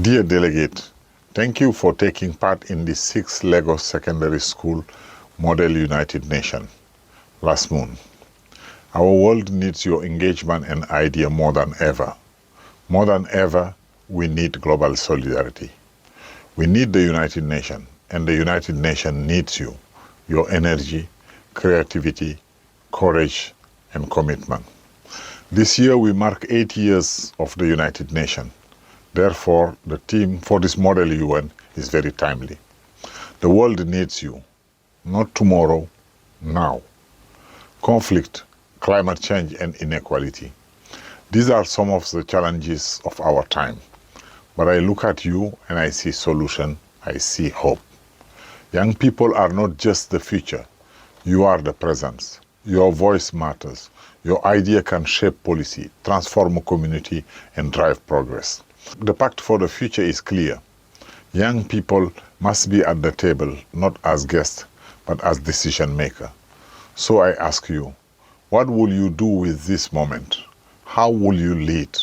Dear Delegate, thank you for taking part in the 6th Lagos Secondary School Model United Nation, LASSMUN. Our world needs your engagement and idea more than ever. More than ever, we need global solidarity. We need the United Nations, and the United Nations needs you, your energy, creativity, courage, and commitment. This year we mark 8 years of the United Nations. Therefore, the theme for this Model UN is very timely. The world needs you, not tomorrow, now. Conflict, climate change, and inequality. These are some of the challenges of our time. But I look at you and I see solution, I see hope. Young people are not just the future. You are the present. Your voice matters. Your idea can shape policy, transform a community, and drive progress. The pact for the future is clear. Young people must be at the table, not as guests, but as decision makers. So I ask you, what will you do with this moment? How will you lead?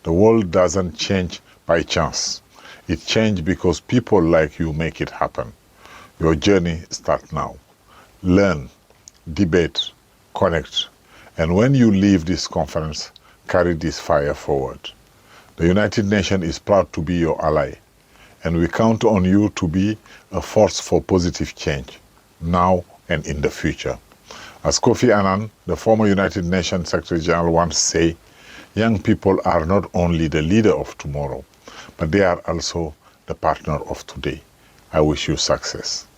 The world doesn't change by chance. It changes because people like you make it happen. Your journey starts now. Learn, debate, connect, and when you leave this conference, carry this fire forward. The United Nations is proud to be your ally, and we count on you to be a force for positive change, now and in the future. As Kofi Annan, the former United Nations Secretary General, once said, young people are not only the leader of tomorrow, but they are also the partner of today. I wish you success.